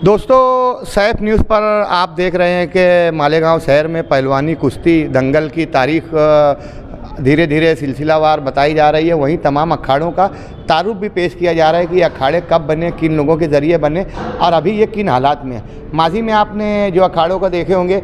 दोस्तों, सैफ न्यूज़ पर आप देख रहे हैं कि मालेगांव शहर में पहलवानी कुश्ती दंगल की तारीख धीरे धीरे सिलसिलावार बताई जा रही है। वहीं तमाम अखाड़ों का तारुफ भी पेश किया जा रहा है कि अखाड़े कब बने, किन लोगों के ज़रिए बने और अभी ये किन हालात में है। माजी में आपने जो अखाड़ों को देखे होंगे,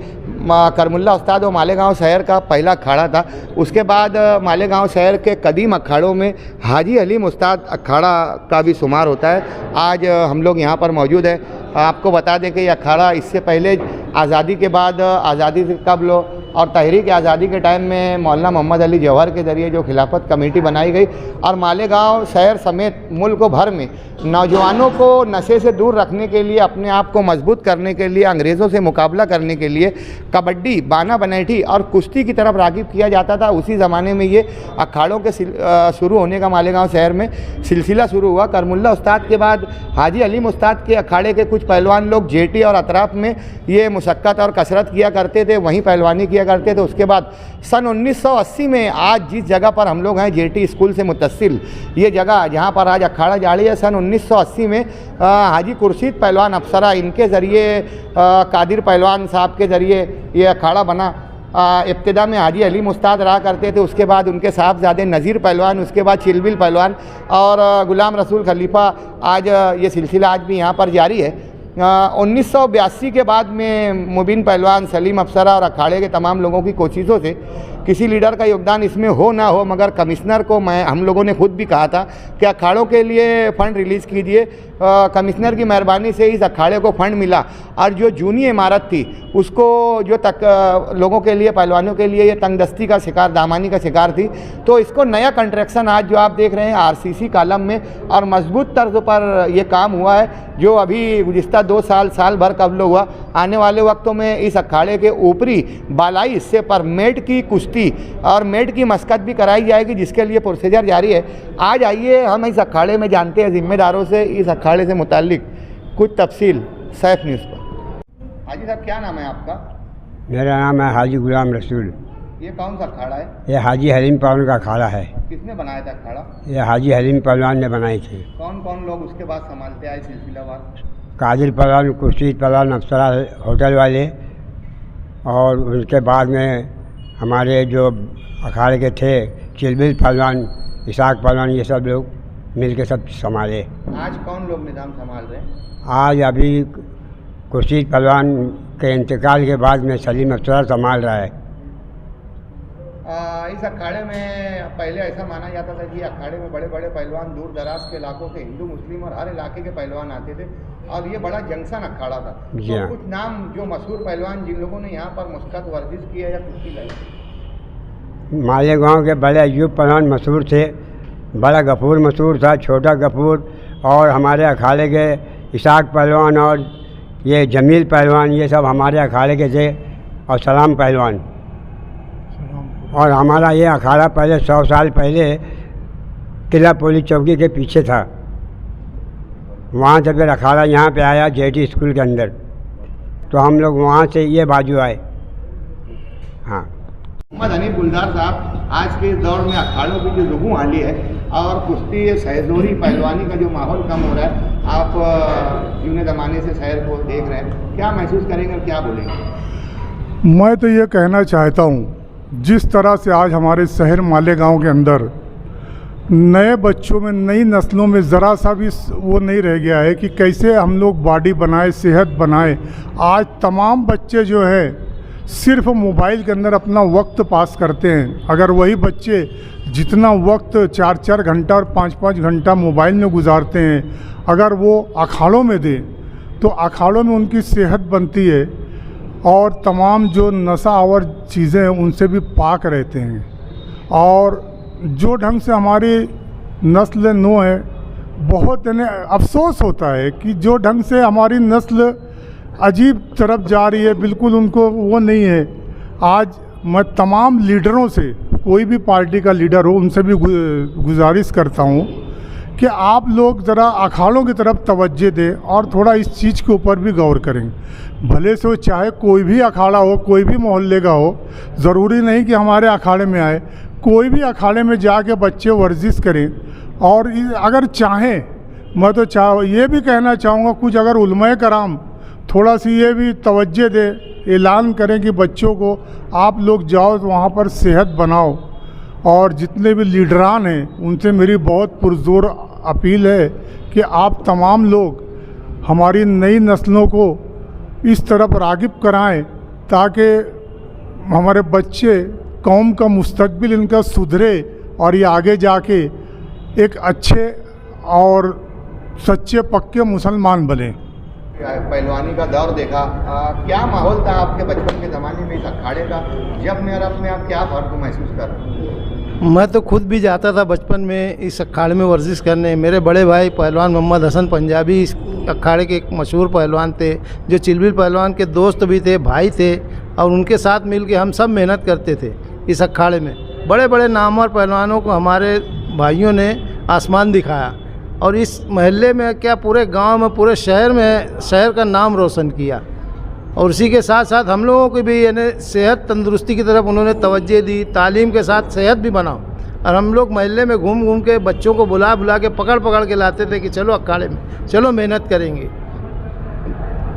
करमुल्ला उस्ताद और मालेगांव शहर का पहला अखाड़ा था। उसके बाद मालेगांव शहर के कदीम अखाड़ों में हाजी हलीम उस्ताद अखाड़ा का भी शुमार होता है। आज हम लोग यहाँ पर मौजूद हैं। आपको बता दें कि ये अखाड़ा इससे पहले आज़ादी के बाद, आज़ादी से कबल और तहरीक आज़ादी के टाइम में मौलाना मोहम्मद अली जौहर के ज़रिए जो खिलाफत कमेटी बनाई गई और मालेगांव शहर समेत मुल्क भर में नौजवानों को नशे से दूर रखने के लिए, अपने आप को मजबूत करने के लिए, अंग्रेज़ों से मुकाबला करने के लिए कबड्डी, बाना बनैठी और कुश्ती की तरफ राग़िब किया जाता था। उसी ज़माने में ये अखाड़ों के शुरू होने का मालेगांव शहर में सिलसिला शुरू हुआ। करमुल्ला उस्ताद के बाद हाजी हलीम उस्ताद के अखाड़े के कुछ पहलवान लोग जेटी और अतराफ़ में ये मुशक्क़त और कसरत किया करते थे, वहीं पहलवानी किया करते थे। उसके बाद सन 1980 में आज जिस जगह पर हम लोग हैं, जेटी स्कूल से मुत्तसिल ये जगह जहाँ पर आज अखाड़ा जारी है, सन 1980 में हाजी खुर्शीद पहलवान अप्सरा, इनके ज़रिए कादिर पहलवान साहब के ज़रिए ये अखाड़ा बना। इब्तिदा में हाजी हलीम उस्ताद रहा करते थे, उसके बाद उनके साहबजादे नज़ीर पहलवान, उसके बाद चिलबिल पहलवान और गुलाम रसूल खलीफा। आज ये सिलसिला आज भी यहाँ पर जारी है। 1982 के बाद में मुबीन पहलवान, सलीम अप्सरा और अखाड़े के तमाम लोगों की कोशिशों से, किसी लीडर का योगदान इसमें हो ना हो, मगर कमिश्नर को हम लोगों ने खुद भी कहा था कि अखाड़ों के लिए फ़ंड रिलीज़ कीजिए। कमिश्नर की मेहरबानी से इस अखाड़े को फ़ंड मिला और जो जूनी इमारत थी उसको जो लोगों के लिए, पहलवानों के लिए ये तंगदस्ती का शिकार, दामानी का शिकार थी, तो इसको नया कंस्ट्रक्शन आज जो आप देख रहे हैं आरसीसी कॉलम में और मजबूत तर्ज पर यह काम हुआ है, जो अभी गुज़िश्ता 2 साल भर कबल हुआ। आने वाले वक्तों में इस अखाड़े के ऊपरी बालाई हिस्से पर मेड की कुश्ती और मेड की मस्कत भी कराई जाएगी, जिसके लिए प्रोसीजर जारी है। आज आइए हम इस अखाड़े में जानते हैं ज़िम्मेदारों से इस अखाड़े से मुताल्लिक कुछ तफसील सैफ न्यूज़ पर। हाजी साहब, क्या नाम है आपका? मेरा नाम है हाजी गुलाम रसूल। ये कौन सा अखाड़ा है? ये हाजी हलीम पहलवान का अखाड़ा है। किसने बनाया था अखाड़ा? ये हाजी हलीम पहलवान ने बनाई थी। कौन कौन लोग उसके बाद संभालते आए सिलसिलावार? कादिर पहलवान, खुर्शीद पहलवान, अप्सरा होटल वाले, और उसके बाद में हमारे जो अखाड़े के थे चिलबिल पहलवान, इसाक पहलवान, ये सब लोग मिल के सब संभाले। आज कौन लोग निज़ाम संभाल रहे हैं? आज अभी खुर्शीद पहलवान के इंतकाल के बाद में सलीम अप्सरा संभाल रहा है। इस अखाड़े में पहले ऐसा माना जाता था कि अखाड़े में बड़े बड़े पहलवान दूर दराज के इलाकों के, हिंदू मुस्लिम और हर इलाके के पहलवान आते थे और ये बड़ा जंक्शन अखाड़ा था। तो कुछ नाम जो मशहूर पहलवान जिन लोगों ने यहाँ पर मुश्किल वर्जिश की है या कुश्ती लाई? मालेगांव के बड़े अयूब पहलवान मशहूर थे, बड़ा गफूर मशहूर था, छोटा गफूर, और हमारे अखाड़े के इसाक पहलवान और ये जमील पहलवान, ये सब हमारे अखाड़े के थे, और सलाम पहलवान। और हमारा ये अखाड़ा पहले 100 साल पहले किला पुलिस चौकी के पीछे था, वहाँ से फिर अखाड़ा यहाँ पे आया जेटी स्कूल के अंदर, तो हम लोग वहाँ से ये बाजू आए। हाँ, मोहम्मद हनीफ गुलजार साहब, आज के इस दौर में अखाड़ों की जो लुगू हाली है और कुश्ती सहजोरी पहलवानी का जो माहौल कम हो रहा है, आप यूने ज़माने से शहर को देख रहे हैं, क्या महसूस करेंगे और क्या बोलेंगे? मैं तो ये कहना चाहता हूँ, जिस तरह से आज हमारे शहर मालेगांव के अंदर नए बच्चों में, नई नस्लों में ज़रा सा भी वो नहीं रह गया है कि कैसे हम लोग बॉडी बनाए, सेहत बनाए। आज तमाम बच्चे जो है सिर्फ मोबाइल के अंदर अपना वक्त पास करते हैं। अगर वही बच्चे जितना वक्त 4-4 घंटा और 5-5 घंटा मोबाइल में गुजारते हैं, अगर वो अखाड़ों में दें तो अखाड़ों में उनकी सेहत बनती है और तमाम जो नशा आवर चीज़ें हैं उनसे भी पाक रहते हैं। और जो ढंग से हमारी नस्ल नो है, बहुत अफसोस होता है कि जो ढंग से हमारी नस्ल अजीब तरफ जा रही है, बिल्कुल उनको वो नहीं है। आज मैं तमाम लीडरों से, कोई भी पार्टी का लीडर हो, उनसे भी गुजारिश करता हूँ कि आप लोग ज़रा अखाड़ों की तरफ तवज्जो दें और थोड़ा इस चीज़ के ऊपर भी गौर करें। भले से चाहे कोई भी अखाड़ा हो, कोई भी मोहल्ले का हो, ज़रूरी नहीं कि हमारे अखाड़े में आए। कोई भी अखाड़े में जाके बच्चे वर्जिश करें, और अगर चाहें, मैं तो ये भी कहना चाहूँगा, कुछ अगर उलमाए कराम थोड़ा सी ये भी तवज्जो दे, ऐलान करें कि बच्चों को आप लोग जाओ तो वहाँ पर सेहत बनाओ। और जितने भी लीडरान हैं उनसे मेरी बहुत पुरजोर अपील है कि आप तमाम लोग हमारी नई नस्लों को इस तरफ राग़िब कराएं ताकि हमारे बच्चे, कौम का मुस्तकबिल इनका सुधरे और ये आगे जाके एक अच्छे और सच्चे पक्के मुसलमान बने। पहलवानी का दौर देखा, क्या माहौल था आपके बचपन के ज़माने में इस अखाड़े का? जब में और अब में आप क्या फ़र्क महसूस कर रहे हैं? मैं तो खुद भी जाता था बचपन में इस अखाड़े में वर्जिश करने। मेरे बड़े भाई पहलवान मोहम्मद हसन पंजाबी इस अखाड़े के एक मशहूर पहलवान थे, जो चिलबिल पहलवान के दोस्त भी थे, भाई थे, और उनके साथ मिलके हम सब मेहनत करते थे इस अखाड़े में। बड़े बड़े नामवर पहलवानों को हमारे भाइयों ने आसमान दिखाया, और इस महल्ले में क्या पूरे गांव में, पूरे शहर में, शहर का नाम रोशन किया। और उसी के साथ साथ हम लोगों को भी यानी सेहत तंदुरुस्ती की तरफ उन्होंने तवज्जो दी, तालीम के साथ सेहत भी बनाओ। और हम लोग महल्ले में घूम घूम के बच्चों को बुला बुला के पकड़ पकड़ के लाते थे कि चलो अखाड़े में, चलो मेहनत करेंगे।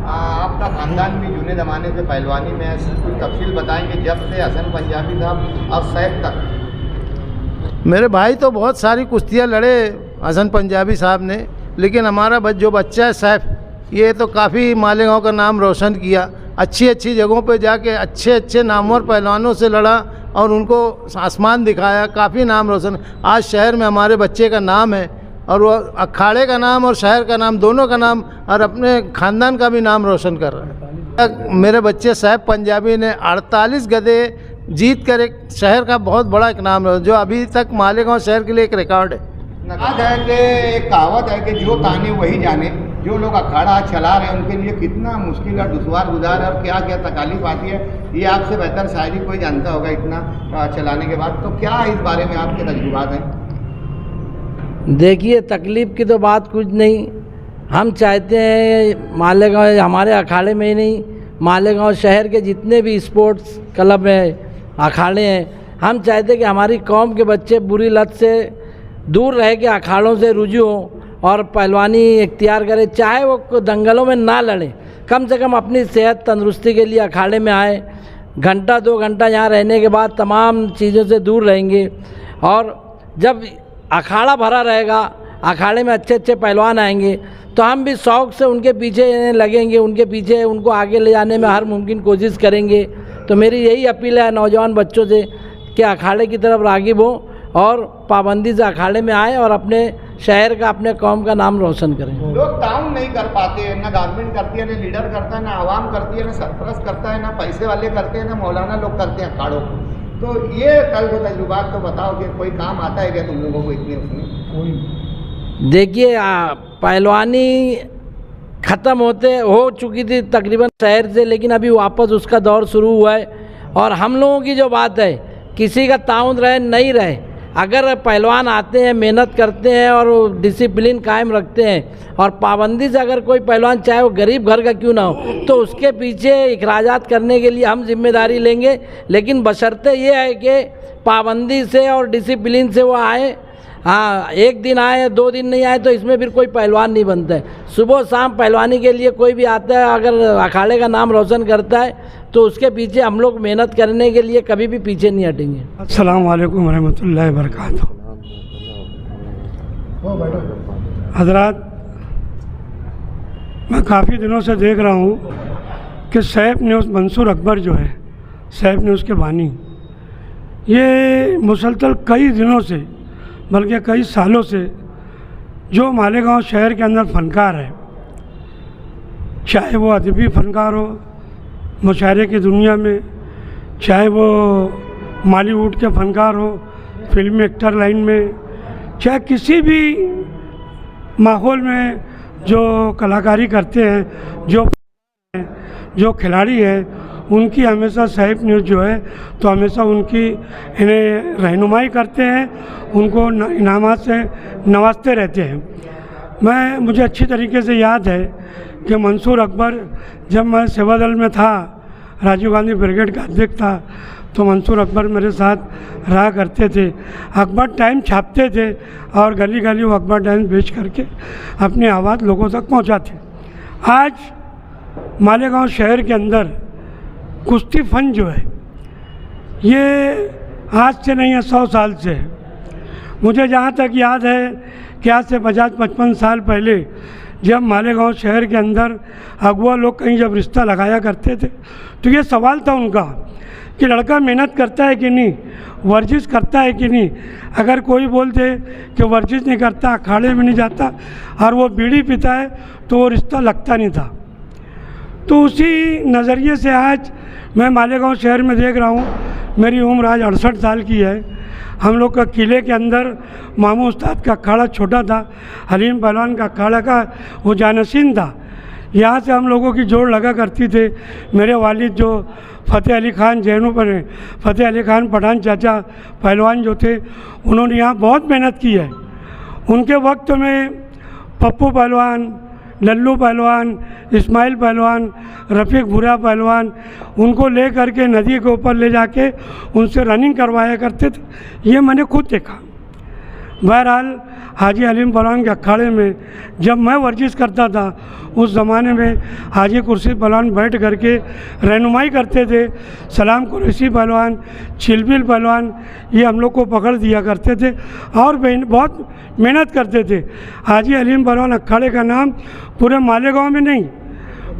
आपका ख़ानदान भी जूने ज़माने से पहलवानी में है, कुछ तफसील बताएंगे जब से हसन पंजाबी साहब और सैफ तक? मेरे भाई तो बहुत सारी कुश्तियाँ लड़े हसन पंजाबी साहब ने, लेकिन हमारा जो बच्चा है सैफ, ये तो काफ़ी मालेगांव का नाम रोशन किया। अच्छी अच्छी जगहों पे जाके अच्छे अच्छे नामवर पहलवानों से लड़ा और उनको आसमान दिखाया, काफ़ी नाम रोशन। आज शहर में हमारे बच्चे का नाम है, और वो अखाड़े का नाम और शहर का नाम, दोनों का नाम, और अपने ख़ानदान का भी नाम रोशन कर रहा है। मेरे बच्चे सैफ पंजाबी ने 48 गदे जीत कर एक शहर का बहुत बड़ा एक नाम है, जो अभी तक मालेगांव शहर के लिए एक रिकॉर्ड है। नकाद है कि एक कहावत है कि जो ताने वही जाने। जो लोग अखाड़ा चला रहे हैं उनके लिए कितना मुश्किल और दुश्वार गुजार है और क्या क्या तकालीफ आती है, ये आपसे बेहतर शायरी कोई जानता होगा इतना चलाने के बाद। तो क्या इस बारे में आपके तजुर्बात हैं? देखिए, तकलीफ़ की तो बात कुछ नहीं। हम चाहते हैं मालेगांव, हमारे अखाड़े में ही नहीं, मालेगांव शहर के जितने भी स्पोर्ट्स क्लब हैं, अखाड़े हैं, हम चाहते हैं कि हमारी कौम के बच्चे बुरी लत से दूर रह के अखाड़ों से रुजू हों और पहलवानी इख्तियार करें। चाहे वो दंगलों में ना लड़ें, कम से कम अपनी सेहत तंदुरुस्ती के लिए अखाड़े में आए। घंटा 2 घंटा यहाँ रहने के बाद तमाम चीज़ों से दूर रहेंगे, और जब अखाड़ा भरा रहेगा, अखाड़े में अच्छे अच्छे पहलवान आएंगे, तो हम भी शौक़ से उनके पीछे लगेंगे, उनके पीछे उनको आगे ले जाने में हर मुमकिन कोशिश करेंगे। तो मेरी यही अपील है नौजवान बच्चों से कि अखाड़े की तरफ राग़िब हो और पाबंदी से अखाड़े में आए और अपने शहर का, अपने कौम का नाम रोशन करें। लोग ताउन नहीं कर पाते हैं, ना गवर्नमेंट करती है, ना लीडर करता है, ना आवाम करती है, ना सरपरस्त करता है, ना पैसे वाले करते हैं, ना मौलाना लोग करते हैं अखाड़ों को। तो ये कल को तजुर्बात तो बताओ कि कोई काम आता है क्या तुम लोगों को इतने उसमें? देखिए, पहलवानी ख़त्म हो चुकी थी तकरीबन शहर से, लेकिन अभी वापस उसका दौर शुरू हुआ है। और हम लोगों की जो बात है, किसी का ताउन रहे नहीं रहे, अगर पहलवान आते हैं, मेहनत करते हैं और डिसिप्लिन कायम रखते हैं, और पाबंदी से अगर कोई पहलवान, चाहे वो गरीब घर का क्यों ना हो, तो उसके पीछे इखराजात करने के लिए हम जिम्मेदारी लेंगे। लेकिन बशर्ते ये है कि पाबंदी से और डिसिप्लिन से वो आए। हाँ, एक दिन आए, 2 दिन नहीं आए, तो इसमें फिर कोई पहलवान नहीं बनता है। सुबह शाम पहलवानी के लिए कोई भी आता है, अगर अखाड़े का नाम रोशन करता है, तो उसके पीछे हम लोग मेहनत करने के लिए कभी भी पीछे नहीं हटेंगे। अस्सलाम वालेकुम रहमतुल्लाहि व बरकातहू। हज़रात, मैं काफ़ी दिनों से देख रहा हूँ कि सैफ न्यूज़, मंसूर अकबर जो है सैफ न्यूज़ के बानी, ये मुसलसल कई दिनों से, बल्कि कई सालों से, जो मालेगांव शहर के अंदर फ़नकार है, चाहे वो अदबी फ़नकार हो मुशायरे की दुनिया में, चाहे वो बॉलीवुड के फ़नकार हो फिल्म एक्टर लाइन में, चाहे किसी भी माहौल में जो कलाकारी करते हैं, जो खिलाड़ी हैं, उनकी हमेशा सैफ न्यूज़ जो है तो हमेशा उनकी इन्हें रहनुमाई करते हैं, उनको इनामात से नवाजते रहते हैं। मुझे अच्छी तरीके से याद है कि मंसूर अकबर, जब मैं सेवा दल में था, राजीव गांधी ब्रिगेड का अध्यक्ष था, तो मंसूर अकबर मेरे साथ रहा करते थे। अकबर टाइम छापते थे और गली गली वो अकबर टाइम बेच करके अपनी आवाज़ लोगों तक पहुंचाते। आज मालेगांव शहर के अंदर कुश्ती फन जो है ये आज से नहीं है, 100 साल से है। मुझे जहाँ तक याद है कि आज से 50-55 साल पहले जब मालेगांव शहर के अंदर अगुआ लोग कहीं जब रिश्ता लगाया करते थे तो ये सवाल था उनका कि लड़का मेहनत करता है कि नहीं, वर्जिश करता है कि नहीं। अगर कोई बोल दे कि वर्जिश नहीं करता, अखाड़े में नहीं जाता और वो बीड़ी पीता है तो वो रिश्ता लगता नहीं था। तो उसी नज़रिए से आज मैं मालेगांव शहर में देख रहा हूँ, मेरी उम्र आज 68 साल की है। हम लोग का किले के अंदर मामू उस्ताद का अखाड़ा छोटा था, हलीम पहलवान का अखाड़ा का वो जानशीन था। यहाँ से हम लोगों की जोड़ लगा करती थे। मेरे वालिद जो फ़तेह अली ख़ान जैनों पर हैं, फ़तेह अली ख़ान पठान चाचा पहलवान जो थे, उन्होंने यहाँ बहुत मेहनत की है। उनके वक्त में पप्पू पहलवान, लल्लू पहलवान, इस्माइल पहलवान, रफ़ीक भूरा पहलवान, उनको ले करके नदी के ऊपर ले जाके उनसे रनिंग करवाया करते थे। ये मैंने खुद देखा। बहरहाल हाजी हलीम पहलवान के अखाड़े में जब मैं वर्जिश करता था उस ज़माने में हाजी कुर्सी पहलवान बैठ करके रहनुमाई करते थे। सलाम कुरैशी पहलवान, चिलबिल पहलवान ये हम लोग को पकड़ दिया करते थे और बहुत मेहनत करते थे। हाजी हलीम पहलवान अखाड़े का नाम पूरे मालेगांव में नहीं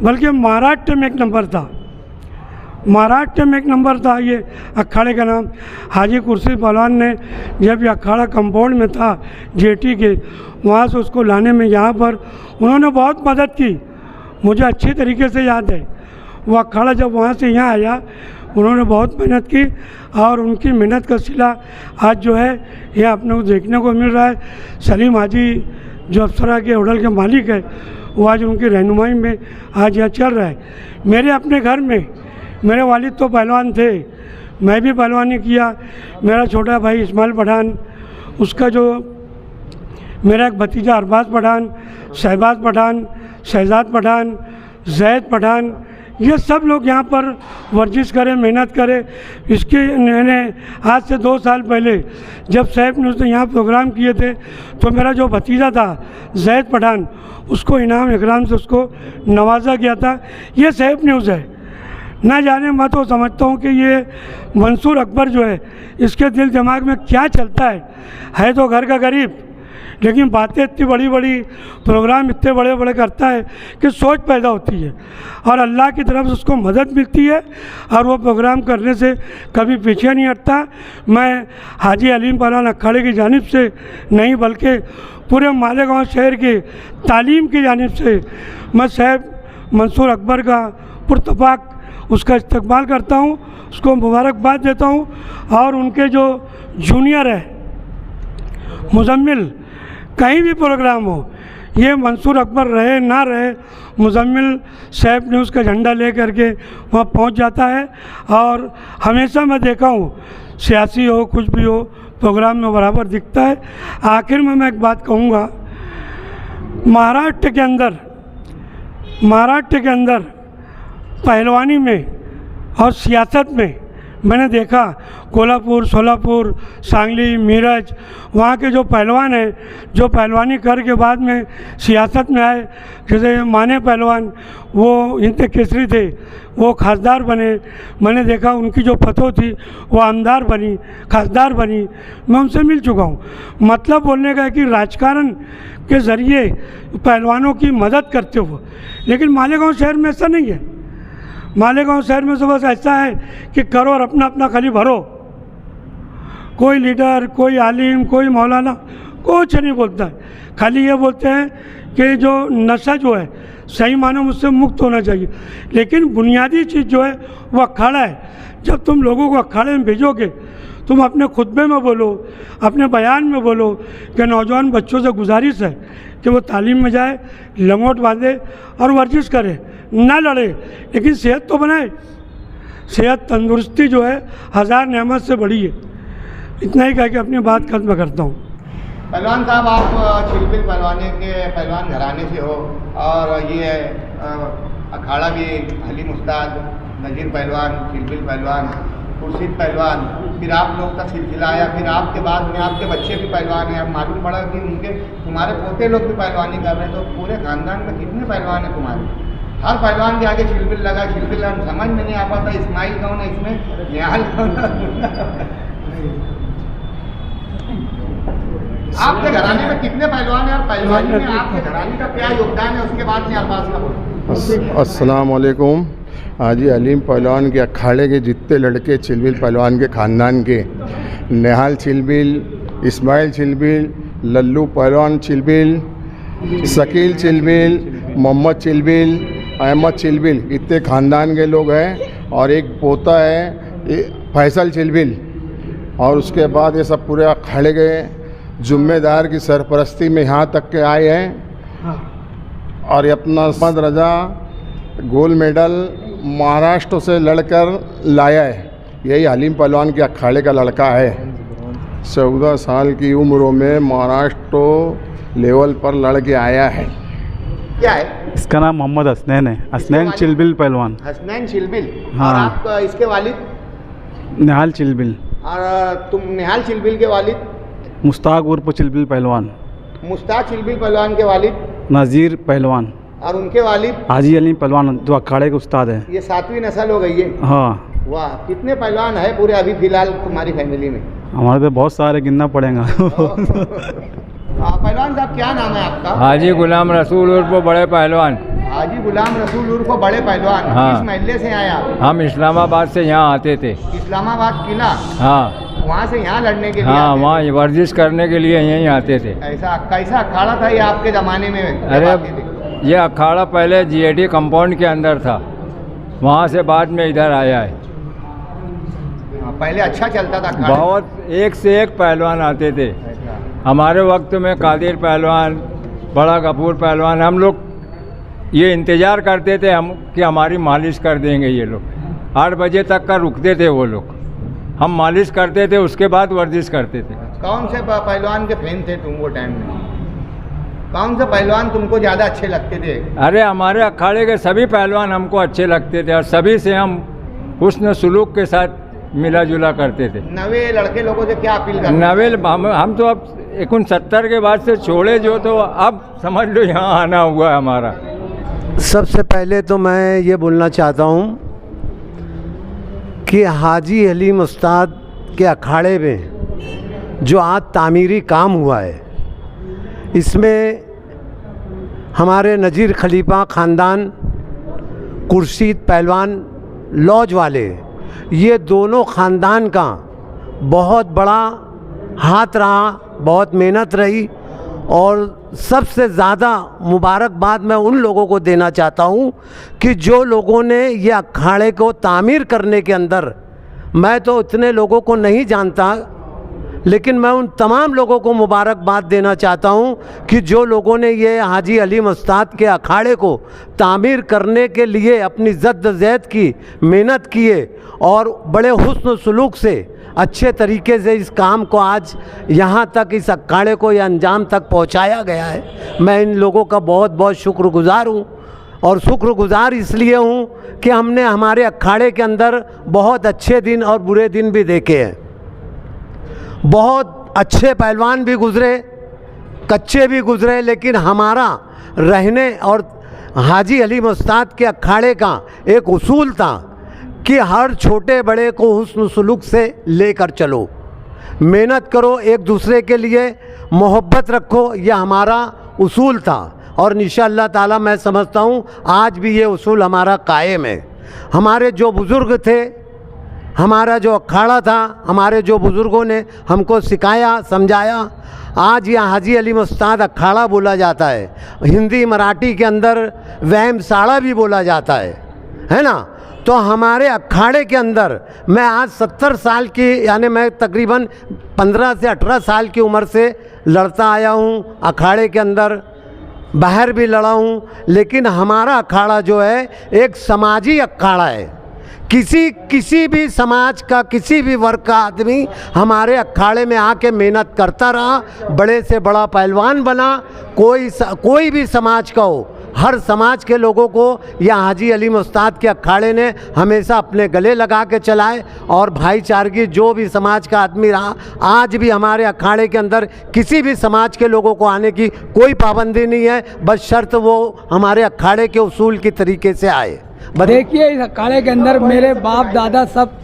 बल्कि महाराष्ट्र में एक नंबर था। महाराष्ट्र में एक नंबर था ये अखाड़े का नाम। हाजी कुर्सी पहलवान ने जब ये अखाड़ा कंपाउंड में था जेटी के, वहाँ से उसको लाने में यहाँ पर उन्होंने बहुत मदद की। मुझे अच्छी तरीके से याद है वो अखाड़ा जब वहाँ से यहाँ आया उन्होंने बहुत मेहनत की और उनकी मेहनत का सिला आज जो है ये अपने को देखने को मिल रहा है। सलीम हाजी जो अप्सरा के होटल के मालिक है वो आज उनकी रहनुमाई में आज यहाँ चल रहा है। मेरे अपने घर में मेरे वालिद तो पहलवान थे, मैं भी पहलवानी किया। मेरा छोटा भाई इस्माइल पठान, उसका जो मेरा एक भतीजा अरबाज पठान, शहबाज पठान, शहजाद पठान, जैद पठान, ये सब लोग यहाँ पर वर्जिश करें, मेहनत करें। इसके मैंने आज से 2 साल पहले जब सैफ न्यूज़ ने यहाँ प्रोग्राम किए थे तो मेरा जो भतीजा था जैद पठान, उसको इनाम इकराम से उसको नवाजा गया था। ये सैफ न्यूज़ है। ना जाने मैं तो समझता हूँ कि ये मंसूर अकबर जो है इसके दिल दिमाग में क्या चलता है तो घर का गरीब, लेकिन बातें इतनी बड़ी बड़ी, प्रोग्राम इतने बड़े बड़े करता है कि सोच पैदा होती है और अल्लाह की तरफ से उसको मदद मिलती है और वो प्रोग्राम करने से कभी पीछे नहीं हटता। मैं हाजी हलीम पहलवान अखाड़े की जानिब से नहीं बल्कि पूरे मालेगांव शहर की तालीम की जानिब से मैं साहब मंसूर अकबर का पुरतपाक उसका इस्तकबाल करता हूँ, उसको मुबारकबाद देता हूँ। और उनके जो जूनियर है मुजम्मिल, कहीं भी प्रोग्राम हो, ये मंसूर अकबर रहे ना रहे, मुजम्मिल सैफ न्यूज़ का झंडा ले करके वहाँ पहुँच जाता है। और हमेशा मैं देखा हूँ सियासी हो कुछ भी हो प्रोग्राम में बराबर दिखता है। आखिर में मैं एक बात कहूँगा, महाराष्ट्र के अंदर पहलवानी में और सियासत में मैंने देखा कोल्हापुर, सोलापुर, सांगली, मीरज, वहाँ के जो पहलवान हैं जो पहलवानी करके बाद में सियासत में आए, जैसे माने पहलवान वो हिंद केसरी थे, वो खासदार बने। मैंने देखा उनकी जो पतों थी वो आमदार बनी, खासदार बनी। मैं उनसे मिल चुका हूँ। मतलब बोलने का है कि राजकारण के ज़रिए पहलवानों की मदद करते हो। लेकिन मालेगांव शहर में ऐसा नहीं है। मालेगांव शहर में तो बस ऐसा है कि करो और अपना अपना खाली भरो। कोई लीडर, कोई आलिम, कोई मौलाना कुछ नहीं बोलता है। खाली ये बोलते हैं कि जो नशा जो है सही मानो मुझसे मुक्त होना चाहिए। लेकिन बुनियादी चीज़ जो है वो अखाड़ा है। जब तुम लोगों को अखाड़े में भेजोगे, तुम अपने खुतबे में बोलो, अपने बयान में बोलो कि नौजवान बच्चों से गुजारिश है कि वो तालीम में जाए, लंगोट बांधे और वर्जिश करे, ना लड़े, लेकिन सेहत तो बनाए। सेहत तंदुरुस्ती जो है 1000 नेमत से बड़ी है। इतना ही कह के अपनी बात खत्म करता हूँ। पहलवान साहब, आप चिलबिल पहलवानी के पहलवान घराने से हो और ये अखाड़ा भी हलीम उस्ताद, नजीर पहलवान, चिलबिल पहलवान, खुर्शीद पहलवान, फिर आप लोग का सिलसिला आया, फिर आपके बाद में आपके बच्चे भी पहलवान हैं। अब मालूम पड़ा कि तुम्हारे पोते लोग भी पहलवानी कर रहे हैं। तो पूरे ख़ानदान में कितने पहलवान हैं तुम्हारे? हर पहलवान के आगे चिलबिल लगा, चिलबिल लगा, समझ में नहीं आ पाता इस्माइल कौन है इसमें, निहाल कौन है। आपके घराने में कितने पहलवान हैं और पहलवानी में आपके घराने का क्या योगदान है, उसके बाद में अरबाज का बोलो। अस्सलाम वालेकुम। हाजी हलीम पहलवान के अखाड़े के जितने लड़के चिलबिल पहलवान के ख़ानदान के, निहाल चिलबिल, इस्माइल चिलबिल, लल्लू पहलवान चिलबिल, शकील चिलबिल, मोहम्मद चिलबिल, अहमद चिलबिल, इतने ख़ानदान के लोग हैं। और एक पोता है फैसल चिलबिल। और उसके बाद ये सब पूरे अखाड़े के जुम्मेदार की सरपरस्ती में यहाँ तक के आए हैं। और ये अपना अहमद रजा गोल्ड मेडल महाराष्ट्र से लड़कर लाया है। यही हलीम पहलवान के अखाड़े का लड़का है। 14 साल की उम्र में महाराष्ट्र लेवल पर लड़ के आया है। क्या है इसका नाम मोहम्मद हसनैन है, हसनैन चिलबिल पहलवान। हसनैन चिलबिल। हाँ। और आप इसके वालिद? निहाल चिलबिल। और तुम निहाल चिलबिल के वालिद? मुश्ताक उर्फ चिलबिल पहलवान। मुश्ताक चिलबिल पहलवान के वालिद? नज़ीर पहलवान। और उनके वालिद? हाजी अलीम पहलवान, जो अखाड़े के उस्ताद है। ये 7वीं नस्ल हो गई है। हाँ। वाह, कितने पहलवान है पूरे अभी फिलहाल तुम्हारी फैमिली में? हमारे पे बहुत सारे गिनना पड़ेगा। पहलवान साहब क्या नाम है आपका? हाजी गुलाम रसूल उर्फ बड़े पहलवान। हाजी गुलाम रसूल उर्फ बड़े पहलवान। हाँ। किस महल्ले से आया? हम इस्लामाबाद से यहाँ आते थे। इस्लामाबाद किला? हाँ। वहाँ से यहाँ लड़ने के लिए? हाँ, वहाँ वर्जिश करने के लिए यहीं आते थे। ऐसा कैसा अखाड़ा था ये आपके ज़माने में? अरे ये अखाड़ा पहले GAT कंपाउंड के अंदर था, वहाँ से बाद में इधर आया है। पहले अच्छा चलता था अखाड़ा? बहुत, एक से एक पहलवान आते थे। हमारे वक्त में कादिर पहलवान, बड़ा गफूर पहलवान, हम लोग ये इंतज़ार करते थे हम कि हमारी मालिश कर देंगे ये लोग। 8 बजे तक का रुकते थे वो लोग, हम मालिश करते थे, उसके बाद वर्जिश करते थे। कौन से पहलवान के फैन थे तुम वो टाइम में? कौन से पहलवान तुमको ज़्यादा अच्छे लगते थे? अरे हमारे अखाड़े के सभी पहलवान हमको अच्छे लगते थे और सभी से हम हुस्न सुलूक के साथ मिला जुला करते थे। नवे लड़के लोगों से क्या अपील करते? नवे हम तो अब 69 के बाद से छोड़े जो, तो अब समझ लो यहाँ आना हुआ है हमारा। सबसे पहले तो मैं ये बोलना चाहता हूँ कि हाजी हलीम उस्ताद के अखाड़े में जो आज तामीरी काम हुआ है, इसमें हमारे नज़ीर खलीफा ख़ानदान, खुर्शीद पहलवान लॉज वाले, ये दोनों ख़ानदान का बहुत बड़ा हाथ रहा, बहुत मेहनत रही। और सबसे ज़्यादा मुबारकबाद मैं उन लोगों को देना चाहता हूँ कि जो लोगों ने ये अखाड़े को तामीर करने के अंदर, मैं तो इतने लोगों को नहीं जानता, लेकिन मैं उन तमाम लोगों को मुबारकबाद देना चाहता हूँ कि जो लोगों ने ये हाजी हलीम उस्ताद के अखाड़े को तामीर करने के लिए अपनी जद्दोजहद की, मेहनत किए और बड़े हुस्न सलूक से अच्छे तरीके से इस काम को आज यहाँ तक, इस अखाड़े को या अंजाम तक पहुँचाया गया है। मैं इन लोगों का बहुत बहुत शुक्रगुज़ार हूँ। और शुक्रगुज़ार इसलिए हूँ कि हमने हमारे अखाड़े के अंदर बहुत अच्छे दिन और बुरे दिन भी देखे हैं। बहुत अच्छे पहलवान भी गुज़रे, कच्चे भी गुज़रे, लेकिन हमारा रहने और हाजी हलीम उस्ताद के अखाड़े का एक उसूल था कि हर छोटे बड़े को हुस्न सुलूक से लेकर चलो, मेहनत करो, एक दूसरे के लिए मोहब्बत रखो, यह हमारा उसूल था। और इंशाअल्लाह ताला मैं समझता हूँ आज भी ये उसूल हमारा कायम है। हमारे जो बुज़ुर्ग थे, हमारा जो अखाड़ा था, हमारे जो बुज़ुर्गों ने हमको सिखाया, समझाया, आज यहाँ हाजी हलीम उस्ताद अखाड़ा बोला जाता है। हिंदी मराठी के अंदर वहम साड़ा भी बोला जाता है ना। तो हमारे अखाड़े के अंदर मैं आज 70 साल की, यानी मैं तकरीबन 15 से 18 साल की उम्र से लड़ता आया हूँ अखाड़े के अंदर, बाहर भी लड़ा हूँ। लेकिन हमारा अखाड़ा जो है एक समाजी अखाड़ा है। किसी भी समाज का, किसी भी वर्ग का आदमी हमारे अखाड़े में आके मेहनत करता रहा, बड़े से बड़ा पहलवान बना, कोई भी समाज का हो, हर समाज के लोगों को या हाजी अलीम उस्ताद के अखाड़े ने हमेशा अपने गले लगा के चलाए और भाईचारगी जो भी समाज का आदमी रहा, आज भी हमारे अखाड़े के अंदर किसी भी समाज के लोगों को आने की कोई पाबंदी नहीं है, बस शर्त वो हमारे अखाड़े के उसूल की तरीके से आए। देखिए इस अखाड़े के अंदर मेरे बाप दादा सब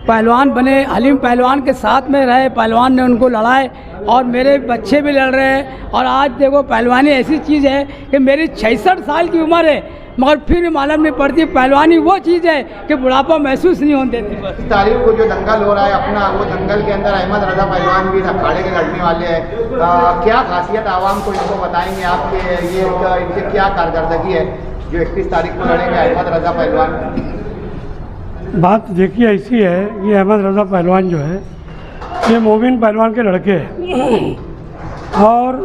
पहलवान बने, हलीम पहलवान के साथ में रहे, पहलवान ने उनको लड़ाए और मेरे बच्चे भी लड़ रहे हैं। और आज देखो पहलवानी ऐसी चीज़ है कि मेरी 66 साल की उम्र है मगर फिर भी मालूम नहीं पड़ती, पहलवानी वो चीज़ है कि बुढ़ापा महसूस नहीं होने देती। बस इस तारीख को जो दंगल हो रहा है अपना, वो दंगल के अंदर अहमद रज़ा पहलवान भी अखाड़े के लड़ने वाले हैं। क्या खासियत आवाम को इनको बताएंगे आपके, ये इनसे क्या कारकर्दगी है जो 31 तारीख को लड़ेंगे अहमद रज़ा पहलवान? बात देखिए ऐसी है, ये अहमद रज़ा पहलवान जो है ये मोबिन पहलवान के लड़के हैं और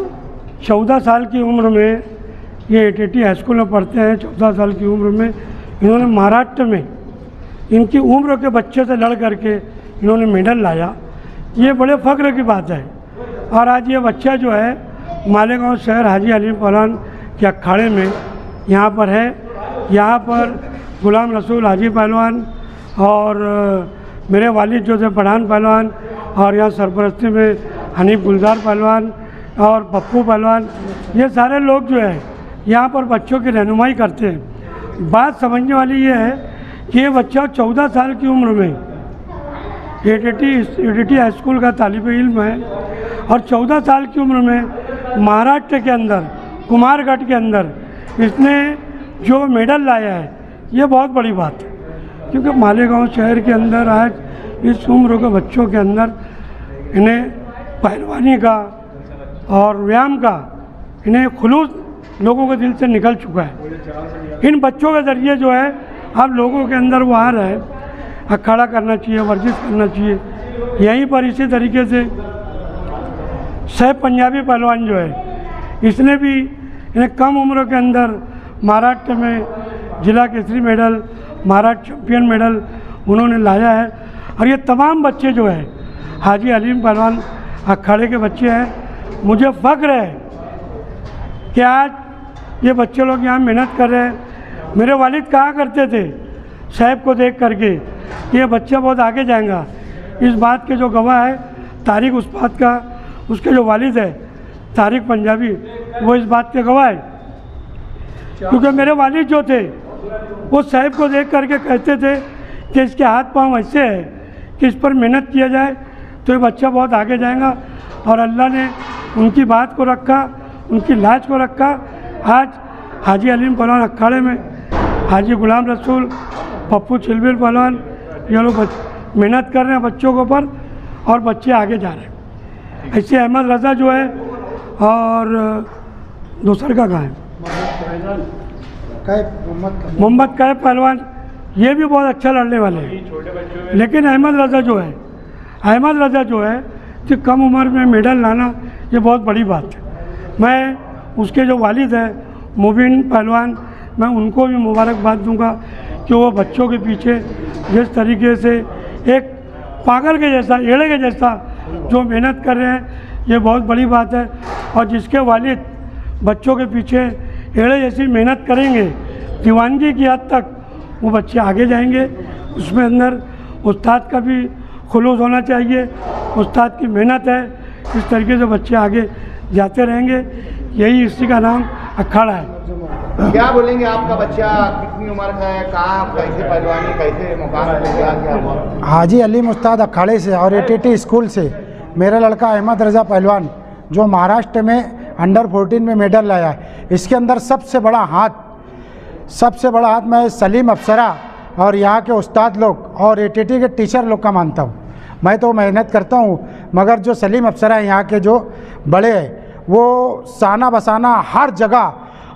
14 साल की उम्र में ये एटीटी हाई स्कूल में पढ़ते हैं। 14 साल की उम्र में इन्होंने महाराष्ट्र में इनकी उम्र के बच्चे से लड़ करके इन्होंने मेडल लाया, ये बड़े फ़ख्र की बात है। और आज ये बच्चा जो है मालेगांव शहर हाजी अलीम पहलवान के अखाड़े में यहाँ पर है। यहाँ पर गुलाम रसूल हाजी पहलवान और मेरे वालिद जो थे पठान पहलवान और यहाँ सरपरस्ती में हनीफ गुलजार पहलवान और पप्पू पहलवान, ये सारे लोग जो है यहाँ पर बच्चों की रहनुमाई करते हैं। बात समझने वाली ये है कि ये बच्चा 14 साल की उम्र में एटीटी हाई स्कूल का तालिब इल्म है और 14 साल की उम्र में महाराष्ट्र के अंदर कुमारगढ़ के अंदर इसने जो मेडल लाया है, ये बहुत बड़ी बात है। क्योंकि मालेगांव शहर के अंदर आज इस उम्र के बच्चों के अंदर इन्हें पहलवानी का और व्यायाम का इन्हें खुलूस लोगों के दिल से निकल चुका है। इन बच्चों के ज़रिए जो है अब लोगों के अंदर वो आ रहा है, अखाड़ा करना चाहिए, वर्जिश करना चाहिए। यहीं पर इसी तरीके से सैफ पंजाबी पहलवान जो है इसने भी इन्हें कम उम्र के अंदर महाराष्ट्र में जिला Kesari medal, Maharashtra champion medal उन्होंने लाया है। और ये तमाम बच्चे जो है हाजी अलीम पहलवान अखाड़े के बच्चे हैं। मुझे फ़ख्र है कि आज ये बच्चे लोग यहाँ मेहनत कर रहे हैं। मेरे वालिद कहा करते थे साहब को देख करके ये बच्चा बहुत आगे जाएगा। इस बात के जो गवाह है तारिक उस बात का, उसके जो वालिद है तारिक पंजाबी, वो इस बात के गवाह है। क्योंकि मेरे वालिद जो थे वो साहब को देख करके कहते थे कि इसके हाथ पांव ऐसे है कि इस पर मेहनत किया जाए तो ये बच्चा बहुत आगे जाएगा। और अल्लाह ने उनकी बात को रखा, उनकी लाज को रखा। आज हाजी अलीम पहलवान अखाड़े में हाजी गुलाम रसूल, पप्पू चिलबिल पहलवान, ये लोग मेहनत कर रहे हैं बच्चों के ऊपर और बच्चे आगे जा रहे हैं। ऐसे अहमद रज़ा जो है और दूसरे का कहाँ है मोहम्मद कैफ पहलवान, ये भी बहुत अच्छा लड़ने वाले हैं। लेकिन अहमद रज़ा जो है कि कम उम्र में मेडल लाना ये बहुत बड़ी बात है। मैं उसके जो वालिद हैं मुबीन पहलवान, मैं उनको भी मुबारकबाद दूंगा कि वो बच्चों के पीछे जिस तरीके से एक पागल के जैसा, एड़े के जैसा जो मेहनत कर रहे हैं, ये बहुत बड़ी बात है। और जिसके वालिद बच्चों के पीछे एड़े जैसी मेहनत करेंगे, दीवानगी की हद तक वो बच्चे आगे जाएंगे। उसमें अंदर उस्ताद का भी खुलूस होना चाहिए, उस्ताद की मेहनत है, इस तरीके से बच्चे आगे जाते रहेंगे। यही इसी का नाम अखाड़ा है। क्या बोलेंगे, आपका बच्चा कितनी उम्र का है, कहाँ कैसे पहलवानी कैसे मुकाम पे गया? हाजी अलीम उस्ताद अखाड़े से और एटीटी स्कूल से मेरा लड़का अहमद रज़ा पहलवान जो महाराष्ट्र में अंडर 14 में मेडल लाया है। इसके अंदर सबसे बड़ा हाथ मैं सलीम अफसरा और यहाँ के उस्ताद लोग और एटीटी के टीचर लोग का मानता हूँ। मैं तो मेहनत करता हूँ, मगर जो सलीम अफसरा है यहाँ के जो बड़े हैं, वो साना बसाना हर जगह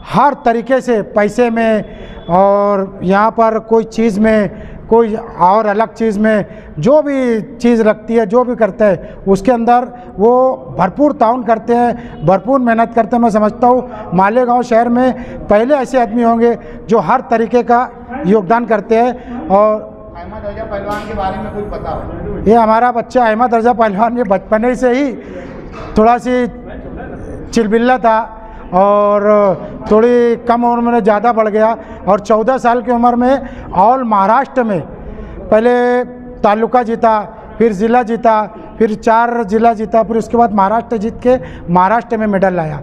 हर तरीके से पैसे में और यहाँ पर कोई चीज़ में, कोई और अलग चीज़ में, जो भी चीज़ लगती है, जो भी करते हैं उसके अंदर वो भरपूर ताउन करते हैं, भरपूर मेहनत करते हैं। मैं समझता हूँ मालेगांव शहर में पहले ऐसे आदमी होंगे जो हर तरीके का योगदान करते हैं। और अहमद रज़ा पहलवान के बारे में कुछ पता हो? ये हमारा बच्चा अहमद रज़ा पहलवान ये बचपन से ही थोड़ा सी चिलबिल्ला था और थोड़ी कम उम्र में ज़्यादा बढ़ गया और 14 साल की उम्र में ऑल महाराष्ट्र में पहले तालुका जीता, फिर ज़िला जीता, फिर 4 ज़िला जीता, फिर उसके बाद महाराष्ट्र जीत के महाराष्ट्र में मेडल लाया।